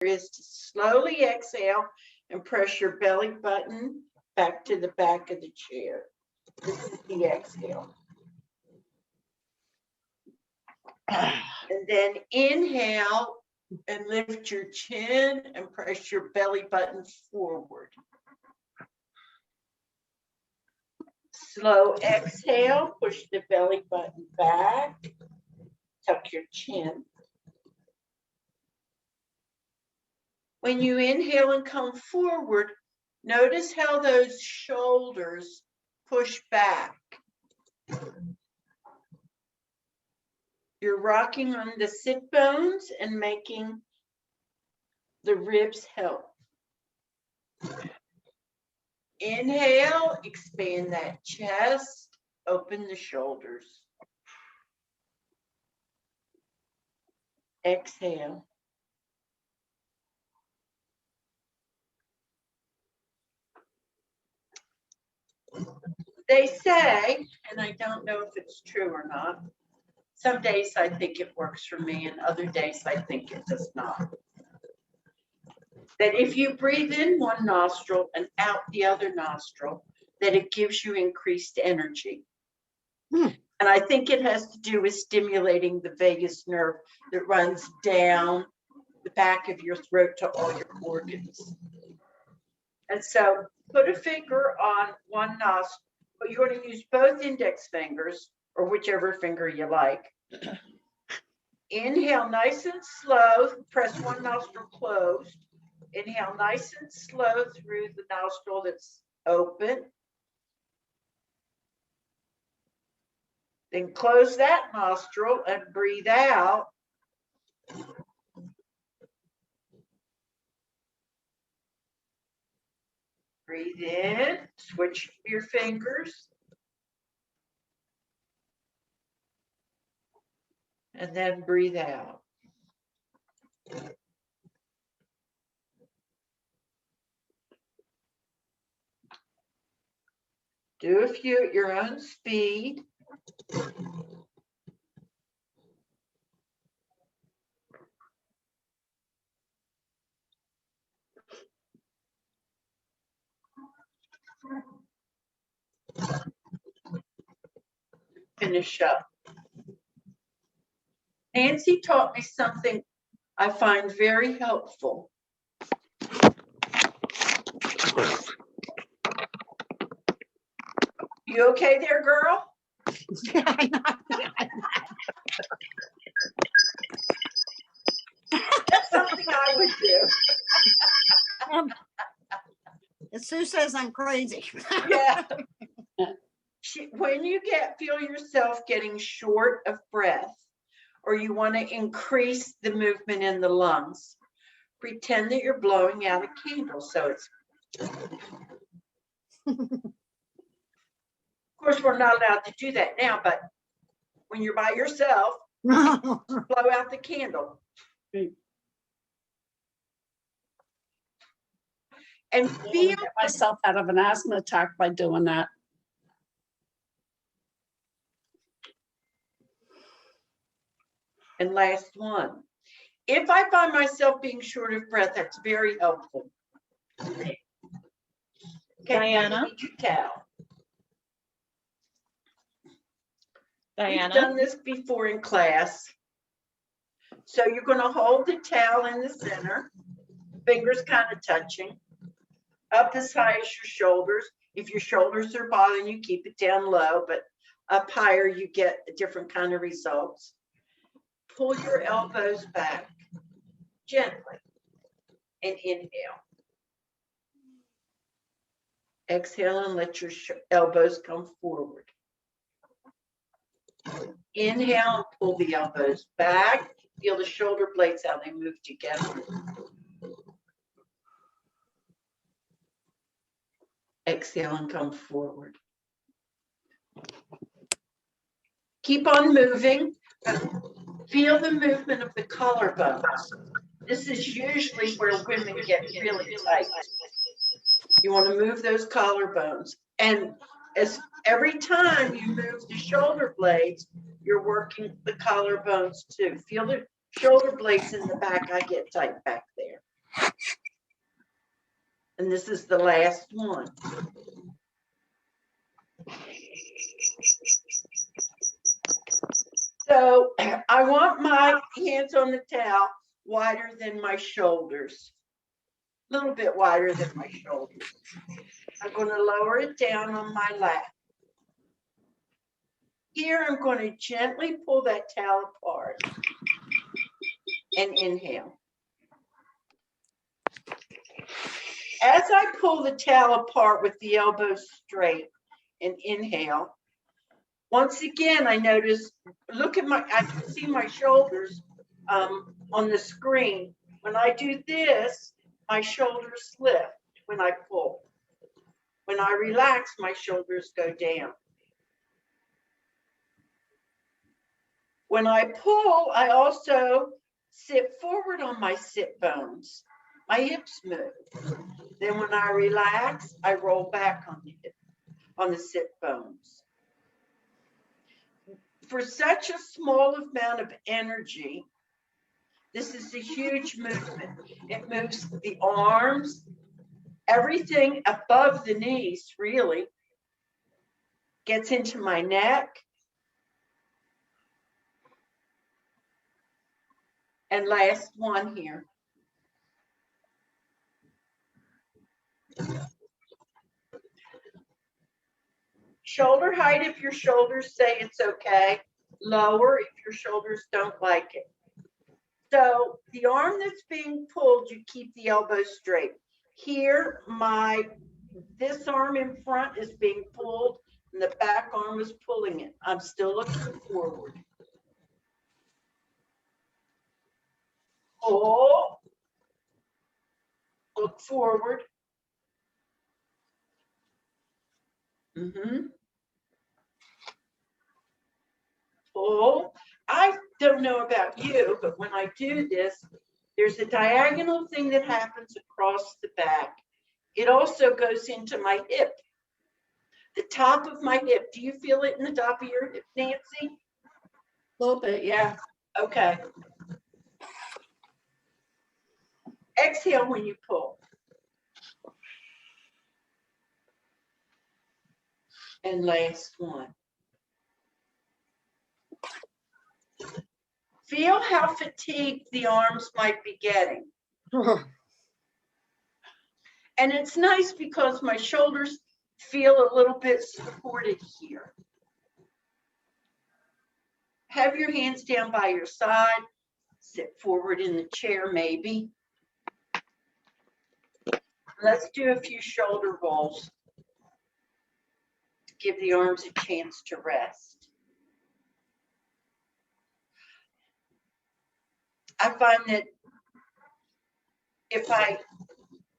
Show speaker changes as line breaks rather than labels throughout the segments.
is to slowly exhale and press your belly button back to the back of the chair. This is the exhale. And then inhale and lift your chin and press your belly button forward. Slow exhale, push the belly button back, tuck your chin. When you inhale and come forward, notice how those shoulders push back. You're rocking on the sit bones and making the ribs help. Inhale, expand that chest, open the shoulders. Exhale. They say, and I don't know if it's true or not, some days I think it works for me and other days I think it does not. That if you breathe in one nostril and out the other nostril, that it gives you increased energy. And I think it has to do with stimulating the vagus nerve that runs down the back of your throat to all your organs. And so put a finger on one nostril, but you want to use both index fingers or whichever finger you like. Inhale nice and slow, press one nostril closed. Inhale nice and slow through the nostril that's open. Then close that nostril and breathe out. Breathe in, switch your fingers. And then breathe out. Do a few at your own speed. Finish up. Nancy taught me something I find very helpful. You okay there, girl? That's something I would do.
Sue says I'm crazy.
Yeah. When you feel yourself getting short of breath, or you want to increase the movement in the lungs, pretend that you're blowing out a candle. So it's, of course, we're not allowed to do that now, but when you're by yourself, blow out the candle. And feel
get myself out of an asthma attack by doing that.
And last one. If I find myself being short of breath, that's very helpful. Okay,
Dianna?
need your towel. We've
Dianna?
done this before in class. So you're going to hold the towel in the center, fingers kind of touching, up as high as your shoulders. If your shoulders are bothering you, keep it down low, but up higher, you get a different kind of results. Pull your elbows back gently and inhale. Exhale and let your elbows come forward. Inhale and pull the elbows back. Feel the shoulder blades, how they move together. Exhale and come forward. Keep on moving. Feel the movement of the collarbones. This is usually where women get really tight. You want to move those collarbones. And as every time you move the shoulder blades, you're working the collarbones too. Feel the shoulder blades in the back. I get tight back there. And this is the last one. So I want my hands on the towel wider than my shoulders, a little bit wider than my shoulders. I'm going to lower it down on my lap. Here, I'm going to gently pull that towel apart and inhale. As I pull the towel apart with the elbows straight and inhale, once again, I notice, I can see my shoulders on the screen. When I do this, my shoulders lift when I pull. When I relax, my shoulders go down. When I pull, I also sit forward on my sit bones. My hips move. Then when I relax, I roll back on the sit bones. For such a small amount of energy, this is a huge movement. It moves the arms, everything above the knees, really, gets into my neck. And last one here. Shoulder height if your shoulders say it's okay. Lower if your shoulders don't like it. So the arm that's being pulled, you keep the elbows straight. Here, this arm in front is being pulled and the back arm is pulling it. I'm still looking forward. Pull. Look forward. Pull. I don't know about you, but when I do this, there's a diagonal thing that happens across the back. It also goes into my hip, the top of my hip. Do you feel it in the top of your hip, Nancy?
A little bit, yeah.
Okay. Exhale when you pull. And last one. Feel how fatigued the arms might be getting. And it's nice because my shoulders feel a little bit supported here. Have your hands down by your side. Sit forward in the chair, maybe. Let's do a few shoulder rolls to give the arms a chance to rest. I find that if I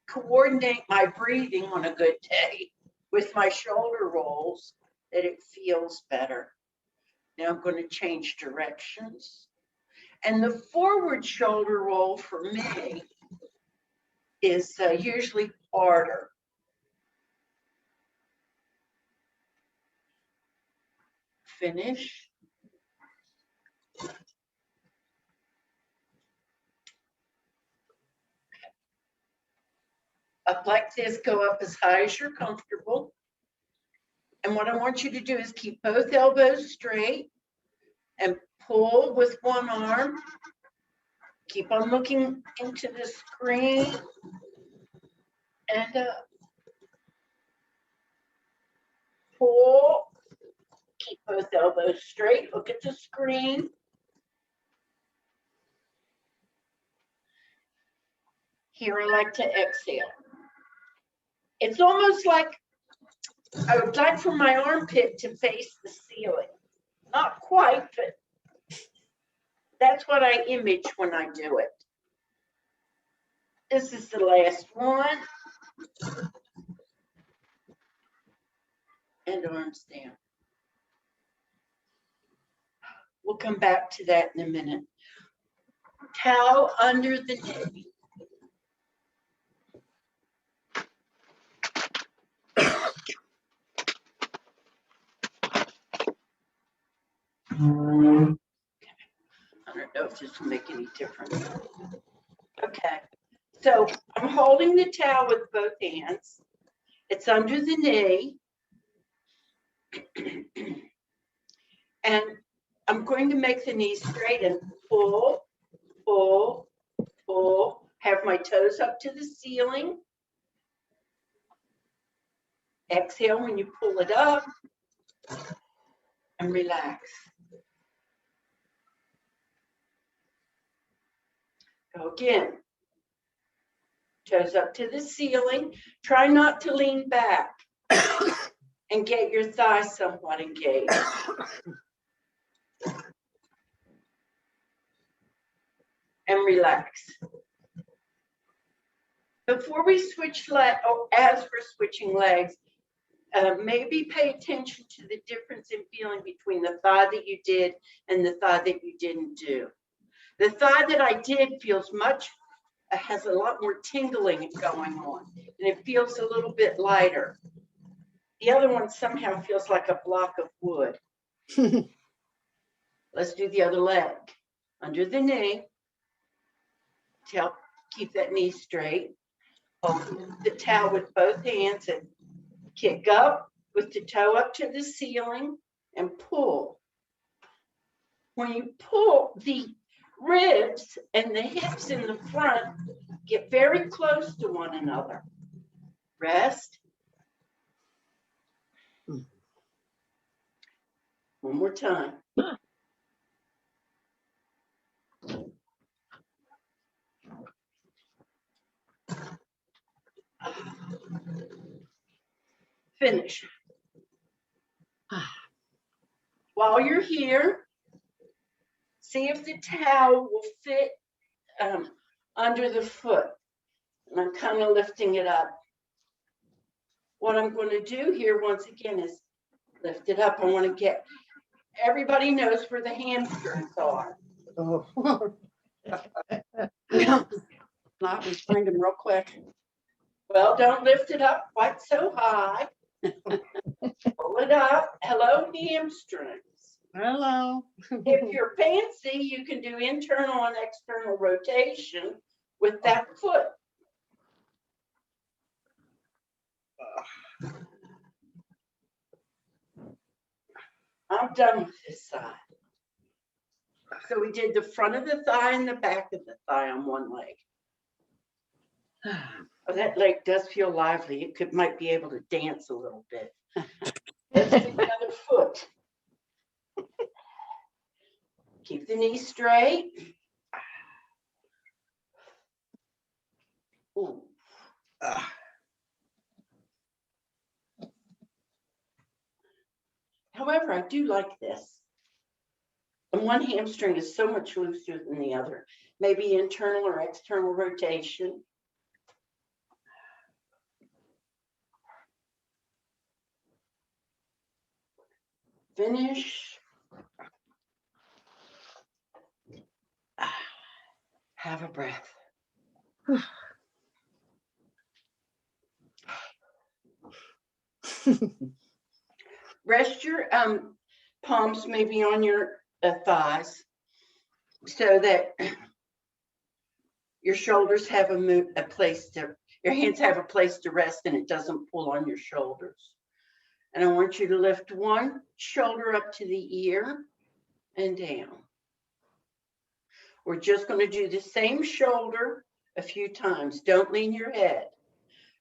coordinate my breathing on a good day with my shoulder rolls, that it feels better. Now I'm going to change directions. And the forward shoulder roll for me is usually harder. Finish. Up like this, go up as high as you're comfortable. And what I want you to do is keep both elbows straight and pull with one arm. Keep on looking into the screen and pull. Keep both elbows straight. Look at the screen. Here I like to exhale. It's almost like I would like for my armpit to face the ceiling. Not quite, but that's what I image when I do it. This is the last one. And arms down. We'll come back to that in a minute. Towel under the knee. I don't know if this will make any difference. Okay, so I'm I'm holding the towel with both hands. It's under the knee. And I'm going to make the knee straight and pull, pull, pull. Have my toes up to the ceiling. Exhale when you pull it up and relax. Go again. Toes up to the ceiling. Try not to lean back and get your thighs somewhat engaged. And relax. Before we switch legs, or as we're switching legs, maybe pay attention to the difference in feeling between the thigh that you did and the thigh that you didn't do. The thigh that I did feels has a lot more tingling going on, and it feels a little bit lighter. The other one somehow feels like a block of wood. Let's do the other leg. Under the knee, to help keep that knee straight. Hold the towel with both hands and kick up with the toe up to the ceiling and pull. When you pull, the ribs and the hips in the front get very close to one another. Rest. One more time. Finish. While you're here, see if the towel will fit under the foot. And I'm kind of lifting it up. What I'm going to do here once again is lift it up. I want to get, everybody knows where the hamstrings are.
Oh.
Not, we find them real quick. Well, don't lift it up quite so high. Pull it up. Hello, hamstrings.
Hello.
If you're fancy, you can do internal and external rotation with that foot. I'm done with this side. So we did the front of the thigh and the back of the thigh on one leg. Oh, that leg does feel lively. It might be able to dance a little bit. Let's do the other foot. Keep the knee straight. Ooh. However, I do like this. And one hamstring is so much looser than the other. Maybe internal or external rotation. Finish. Have a breath. Rest your palms maybe on your thighs so that your shoulders have a place to, your hands have a place to rest and it doesn't pull on your shoulders. And I want you to lift one shoulder up to the ear and down. We're just going to do the same shoulder a few times. Don't lean your head.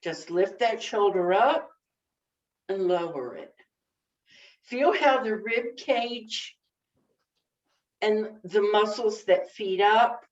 Just lift that shoulder up and lower it. Feel how the rib cage and the muscles that feed up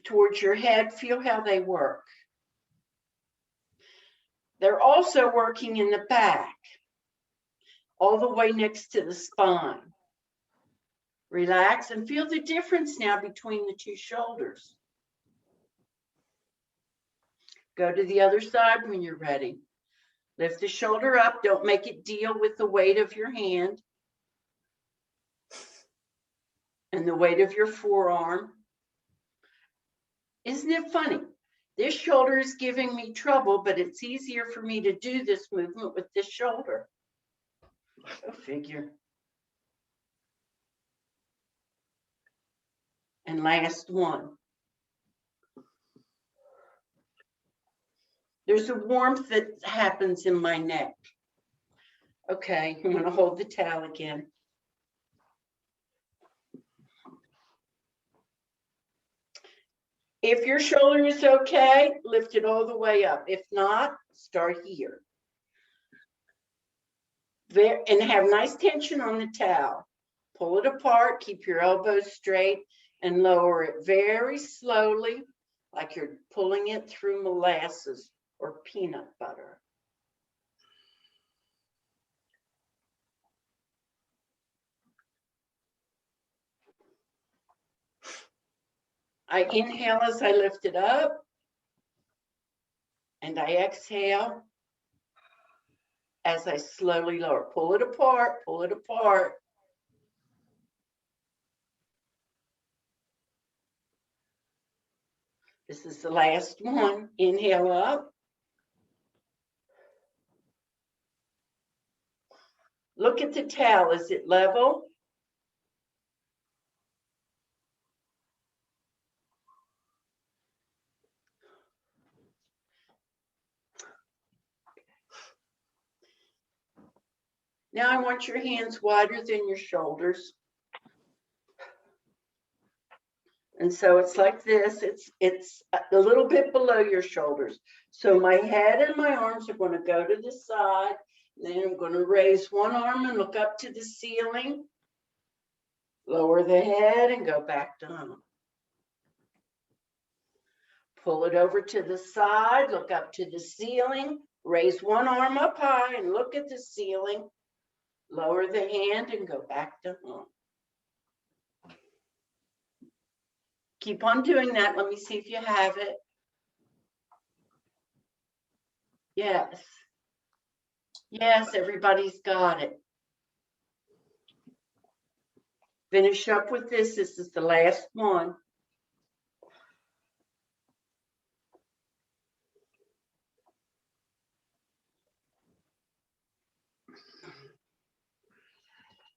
towards your head, feel how they work. They're also working in the back, all the way next to the spine. Relax and feel the difference now between the two shoulders. Go to the other side when you're ready. Lift the shoulder up. Don't make it deal with the weight of your hand and the weight of your forearm. Isn't it funny? This shoulder is giving me trouble, but it's easier for me to do this movement with this shoulder. Go figure. And last one. There's a warmth that happens in my neck. Okay, I'm gonna hold the towel again. If your shoulder is okay, lift it all the way up. If not, start here. There, and have nice tension on the towel. Pull it apart, keep your elbows straight, and lower it very slowly, like you're pulling it through molasses or peanut butter. I inhale as I lift it up, and I exhale as I slowly lower. Pull it apart, pull it apart. This is the last one. Inhale up. Look at the towel. Is it level? Now I want your hands wider than your shoulders. And so it's like this. It's a little bit below your shoulders. So my head and my arms are going to go to the side. Then I'm going to raise one arm and look up to the ceiling. Lower the head and go back down. Pull it over to the side, look up to the ceiling, raise one arm up high and look at the ceiling. Lower the hand and go back down. Keep on doing that. Let me see if you have it. Yes. Yes, everybody's got it. Finish up with this. This is the last one.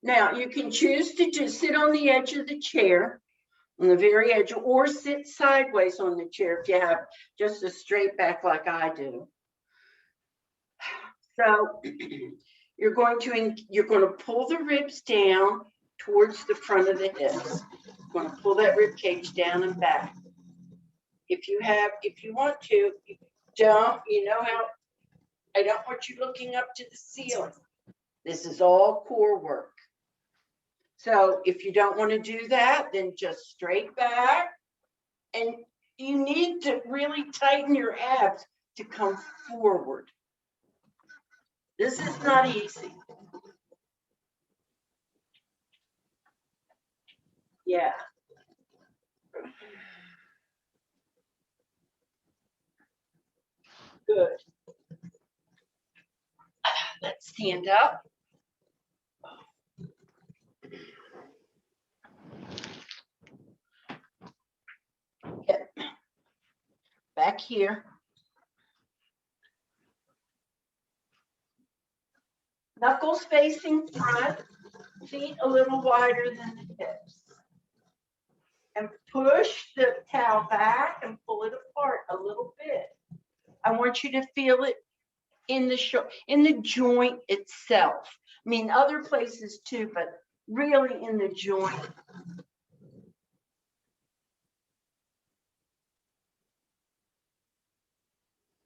Now, you can choose to just sit on the edge of the chair, on the very edge, or sit sideways on the chair if you have just a straight back like I do. So you're going to pull the ribs down towards the front of the hips. You're going to pull that rib cage down and back. If you want to, you don't, you know how, I don't want you looking up to the ceiling. This is all core work. So if you don't want to do that, then just straight back. And you need to really tighten your abs to come forward. This is not easy. Yeah. Good. Let's stand up. Get back here. Knuckles facing front, feet a little wider than the hips. And push the towel back and pull it apart a little bit. I want you to feel it in the joint itself. I mean, other places too, but really in the joint.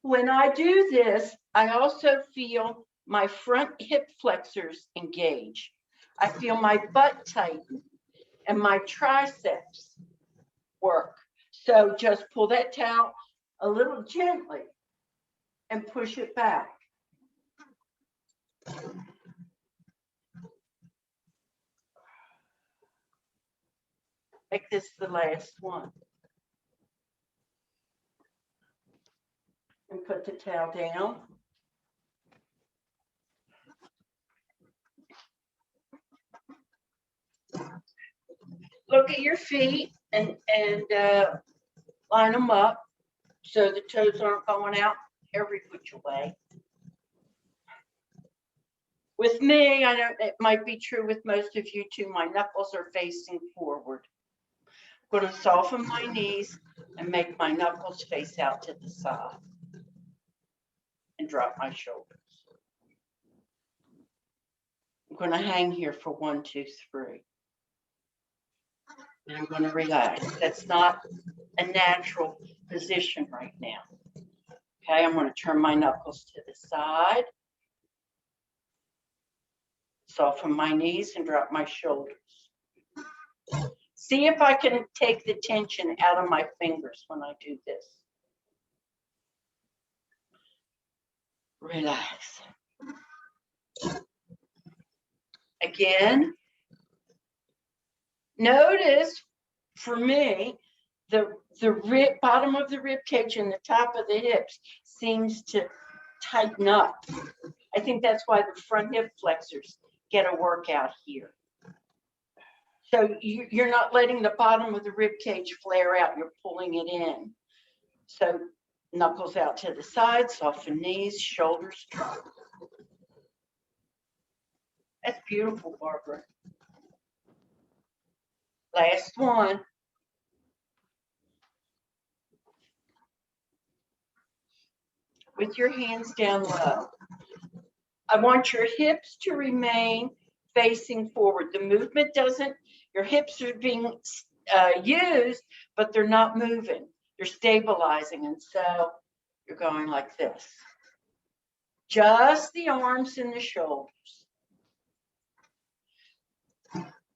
When I do this, I also feel my front hip flexors engage. I feel my butt tighten and my triceps work. So just pull that towel a little gently and push it back. Make this the last one. And put the towel down. Look at your feet and line them up so the toes aren't going out every which way. With me, I don't, it might be true with most of you too, my knuckles are facing forward. I'm going to soften my knees and make my knuckles face out to the side. and drop my shoulders. I'm going to hang here for 1, 2, 3. And I'm going to relax. That's not a natural position right now. Okay, I'm going to turn my knuckles to the side. Soften my knees and drop my shoulders. See if I can take the tension out of my fingers when I do this. Relax. Again, notice for me, the bottom of the rib cage and the top of the hips seems to tighten up. I think that's why the front hip flexors get a workout here. So you're not letting the bottom of the rib cage flare out, you're pulling it in. So knuckles out to the side, soften knees, shoulders drop. That's beautiful, Barbara. Last one. With your hands down low. I want your hips to remain facing forward. The movement doesn't, your hips are being used, but they're not moving. They're stabilizing. And so you're going like this. Just the arms and the shoulders.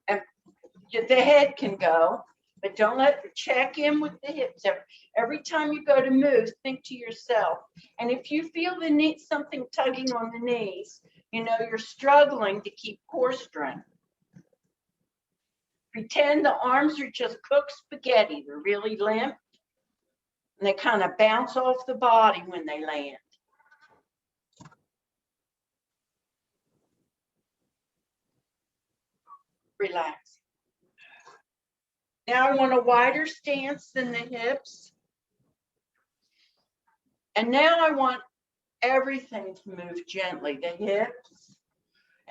And the head can go, but don't check in with the hips. Every time you go to move, think to yourself. And if you feel something tugging on the knees, you know you're struggling to keep core strength. Pretend the arms are just cooked spaghetti. They're really limp. And they kind of bounce off the body when they land. Relax. Now I want a wider stance than the hips. And now I want everything to move gently. The hips.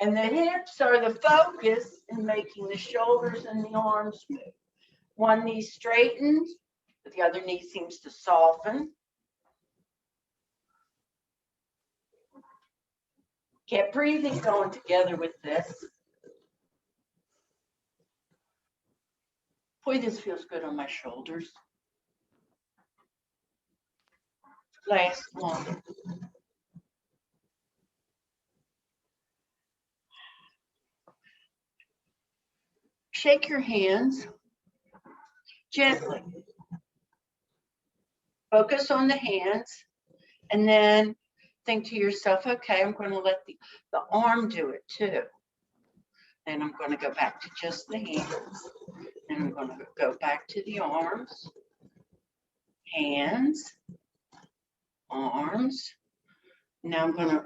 And the hips are the focus in making the shoulders and the arms move. One knee straightened, but the other knee seems to soften. Get breathing going together with this. Boy, this feels good on my shoulders. Last one. Shake your hands gently. Focus on the hands and then think to yourself, okay, I'm going to let the arm do it too. And I'm going to go back to just the hands. And I'm going to go back to the arms, hands, arms. Now I'm going to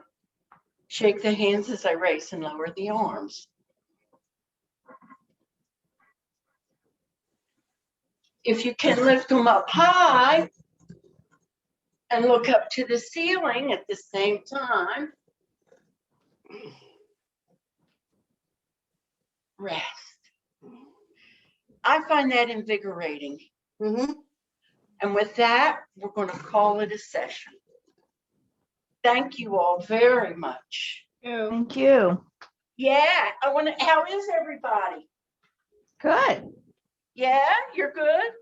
shake the hands as I raise and lower the arms. If you can lift them up high and look up to the ceiling at the same time, rest. I find that invigorating. And with that, we're going to call it a session. Thank you all very much.
Thank you.
Yeah, how is everybody?
Good.
Yeah, you're good?